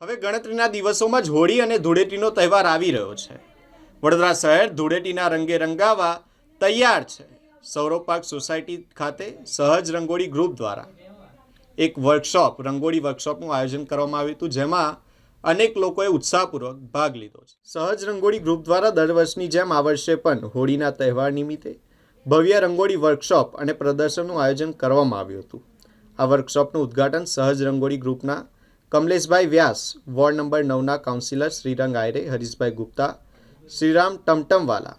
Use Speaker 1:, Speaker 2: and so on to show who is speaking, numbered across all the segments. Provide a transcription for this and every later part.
Speaker 1: હવે ગણતરીના દિવસોમાં જ હોળી અને ધૂળેટીનો તહેવાર આવી રહ્યો છે. વડોદરા શહેર ધૂળેટીના રંગે રંગાવા તૈયાર છે. સૌરવ પાર્ક સોસાયટી ખાતે સહજ રંગોળી ગ્રુપ દ્વારા એક રંગોળી વર્કશોપનું આયોજન કરવામાં આવ્યું હતું, જેમાં અનેક લોકોએ ઉત્સાહપૂર્વક ભાગ લીધો છે. સહજ રંગોળી ગ્રુપ દ્વારા દર વર્ષની જેમ આ વર્ષે પણ હોળીના તહેવાર નિમિત્તે ભવ્ય રંગોળી વર્કશોપ અને પ્રદર્શનનું આયોજન કરવામાં આવ્યું હતું. આ વર્કશોપનું ઉદ્ઘાટન સહજ રંગોળી ગ્રુપના કમલેશભાઈ વ્યાસ, વોર્ડ નંબર 9ના કાઉન્સિલર શ્રીરંગ આયરે, હરીશભાઈ ગુપ્તા, શ્રીરામ ટમટમવાલા,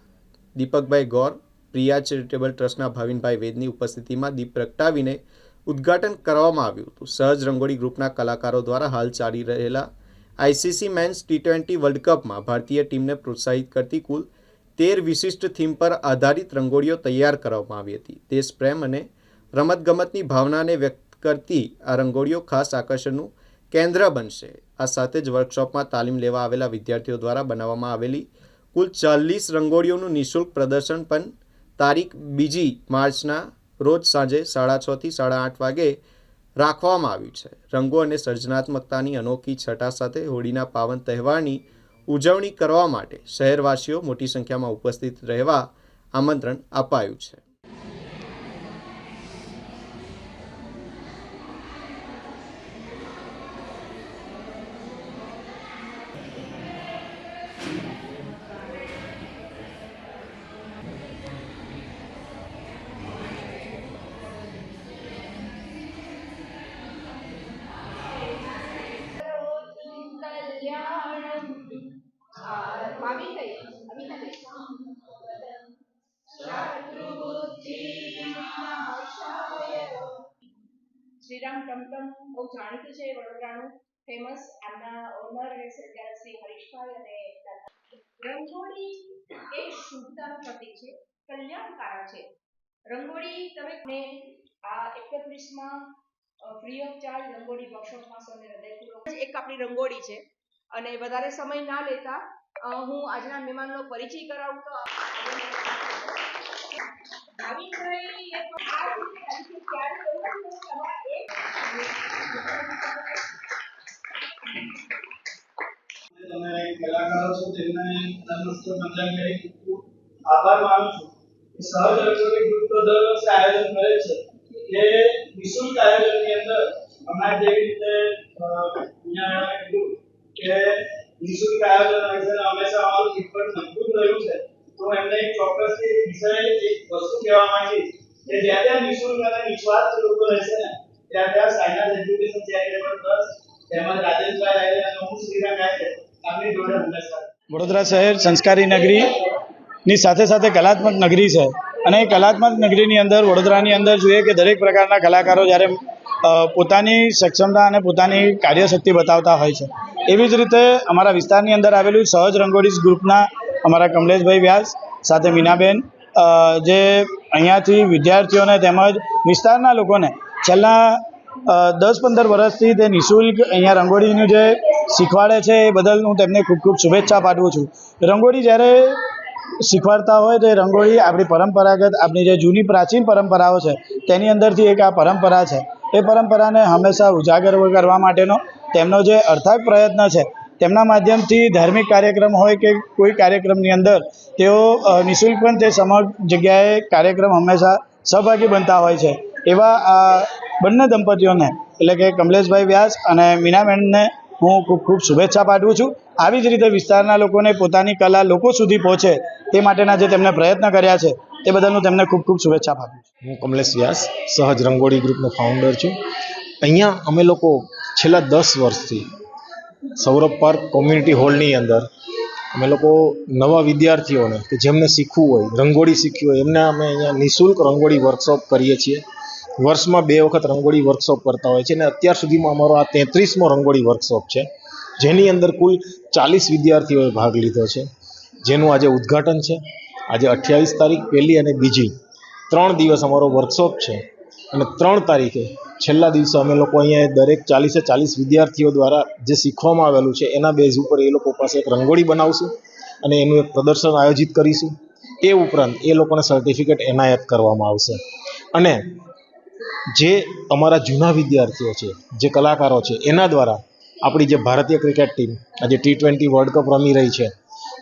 Speaker 1: દીપકભાઈ ગૌર, પ્રિયા ચેરિટેબલ ટ્રસ્ટના ભાવિનભાઈ વેદની ઉપસ્થિતિમાં દીપ પ્રગટાવીને ઉદ્ઘાટન કરવામાં આવ્યું હતું. સહજ રંગોળી ગ્રુપના કલાકારો દ્વારા હાલ ચાલી રહેલા ICC મેન્સ T20 વર્લ્ડ કપમાં ભારતીય ટીમને પ્રોત્સાહિત કરતી કુલ 13 વિશિષ્ટ થીમ પર આધારિત રંગોળીઓ તૈયાર કરવામાં આવી હતી. દેશપ્રેમ અને રમતગમતની ભાવનાને વ્યક્ત કરતી આ રંગોળીઓ ખાસ આકર્ષણનું કેન્દ્ર બનશે. આ સાથે જ વર્કશોપમાં તાલીમ લેવા આવેલા વિદ્યાર્થીઓ દ્વારા બનાવવામાં આવેલી કુલ 40 રંગોળીઓનું નિઃશુલ્ક પ્રદર્શન પણ તારીખ 2 માર્ચના રોજ સાંજે 6:30 થી 8:30 વાગે રાખવામાં આવ્યું છે. રંગો અને સર્જનાત્મકતાની અનોખી છટા સાથે હોળીના પાવન તહેવારની ઉજવણી કરવા માટે શહેરવાસીઓ મોટી સંખ્યામાં ઉપસ્થિત રહેવા આમંત્રણ અપાયું છે.
Speaker 2: શ્રીરામ ટમટમ બહુ જાણીતું છે વડોદરાનું ફેમસ. આમના ઓનર રહેશે ત્યારે શ્રી હરીશભાઈ અને રંગોળી એક શુભતાનું પ્રતીક છે, કલ્યાણકારક છે. રંગોળી તમે આ 31માં ફ્રી ઓફ ચાર્જ રંગોળી વર્કશોપમાં સૌને હૃદયપૂર્વક એક આપણી રંગોળી છે. અને વધારે સમય ના લેતા હું આજના મહેમાનનો પરિચય કરાવું તો
Speaker 3: તમે કલાકારો છો તેમને નમસ્તે મંજન કરી આભાર માનું છું. સહજ રંગોળી ગ્રુપ તો દર વર્ષે આયોજન કરે છે કે નિઃશુલ્ક આયોજનની અંદર હમણાં જેવી રીતે અહીંયા ગ્રુપ કે નિઃશુલ્ક આયોજન હોય છે, હંમેશા અમારું શિક્ષણ મજબૂત રહ્યું છે. તો એમને એક ચોક્કસ વિષય એક વસ્તુ કહેવા માંગીશ કે જ્યાં ત્યાં નિઃશુલ્ક અને નિસ્વાર્થ લોકો રહેશે ને ત્યાં ત્યાં સાયન્સ એજ્યુકેશન ચેરિટેબલ ટ્રસ્ટ તેમજ રાજેશભાઈ આયરે અને હું શ્રીરંગ આયરે આપણી જોડે હંમેશા.
Speaker 4: વડોદરા શહેર સંસ્કારી નગરીની સાથે સાથે કલાત્મક નગરી છે અને એ કલાત્મક નગરીની અંદર વડોદરાની અંદર જોઈએ કે દરેક પ્રકારના કલાકારો જ્યારે પોતાની સક્ષમતા અને પોતાની કાર્યશક્તિ બતાવતા હોય છે. એવી જ રીતે અમારા વિસ્તારની અંદર આવેલું સહજ રંગોળી ગ્રુપના અમારા કમલેશભાઈ વ્યાસ સાથે મીનાબેન જે અહીંયાથી વિદ્યાર્થીઓને તેમજ વિસ્તારના લોકોને છેલ્લા 10-15 વર્ષથી તે નિઃશુલ્ક અહીંયા રંગોળીનું જે શીખવાડે છે એ બદલ હું તેમને ખૂબ ખૂબ શુભેચ્છા પાઠવું છું. રંગોળી જ્યારે શીખવાડતા હોય તો એ રંગોળી આપણી પરંપરાગત આપણી જે જૂની પ્રાચીન પરંપરાઓ છે તેની અંદરથી એક આ પરંપરા છે. એ પરંપરાને હંમેશા ઉજાગર કરવા માટેનો તેમનો જે અર્થાત પ્રયત્ન છે, તેમના માધ્યમથી ધાર્મિક કાર્યક્રમ હોય કે કોઈ કાર્યક્રમની અંદર તેઓ નિઃશુલ્ક પણ તે સમગ્ર જગ્યાએ કાર્યક્રમ હંમેશા સહભાગી બનતા હોય છે. એવા આ બંને દંપતીઓને એટલે કે કમલેશભાઈ વ્યાસ અને મીનાબેનને હું ખૂબ ખૂબ શુભેચ્છા પાઠવું છું. આવી જ રીતે વિસ્તારના લોકોને પોતાની કલા લોકો સુધી પહોંચે તે માટેના જે તેમણે પ્રયત્ન કર્યા છે તે બદલ હું તેમને ખૂબ ખૂબ શુભેચ્છા પાઠવું છું.
Speaker 5: હું કમલેશ વ્યાસ, સહજ રંગોળી ગ્રુપનો ફાઉન્ડર છું. અહીંયા અમે લોકો છેલ્લા 10 વર્ષથી સૌરભ પાર્ક કોમ્યુનિટી હોલની અંદર અમે લોકો નવા વિદ્યાર્થીઓને કે જેમને શીખવું હોય, રંગોળી શીખવી હોય, એમને અમે અહીંયા નિઃશુલ્ક રંગોળી વર્કશોપ કરીએ છીએ. વર્ષમાં 2 વખત રંગોળી વર્કશોપ કરતા હોય છે અને અત્યાર સુધીમાં અમારો આ 33મો રંગોળી વર્કશોપ છે, જેની અંદર કુલ 40 વિદ્યાર્થીઓએ ભાગ લીધો છે, જેનું આજે ઉદ્ઘાટન છે. આજે 28 તારીખ, 1લી અને 2જી 3 દિવસ અમારો વર્કશોપ છે અને 3 તારીખે છેલ્લા દિવસે અમે લોકો અહીંયા દરેક 40 વિદ્યાર્થીઓ દ્વારા જે શીખવામાં આવેલું છે એના બેઝ ઉપર એ લોકો પાસે એક રંગોળી બનાવશું અને એનું એક પ્રદર્શન આયોજિત કરીશું. એ ઉપરાંત એ લોકોને સર્ટિફિકેટ એનાયત કરવામાં આવશે અને જે અમારા જૂના વિદ્યાર્થીઓ છે, જે કલાકારો છે, એના દ્વારા આપણી જે ભારતીય ક્રિકેટ ટીમ આજે T20 વર્લ્ડ કપ રમી રહી છે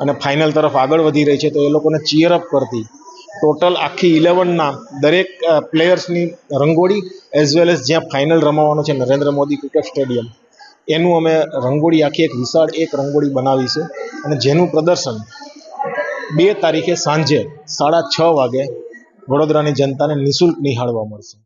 Speaker 5: અને ફાઇનલ તરફ આગળ વધી રહી છે, તો એ લોકોને ચીયરઅપ કરતી ટોટલ આખી 11ના દરેક પ્લેયર્સની રંગોળી એઝ વેલ એઝ જ્યાં ફાઇનલ રમાવાનો છે નરેન્દ્ર મોદી ક્રિકેટ સ્ટેડિયમ, એનું અમે રંગોળી આખી એક વિશાળ એક રંગોળી બનાવીશું અને જેનું પ્રદર્શન 2 તારીખે સાંજે 6:30 વાગે વડોદરાની જનતાને નિઃશુલ્ક નિહાળવા મળશે.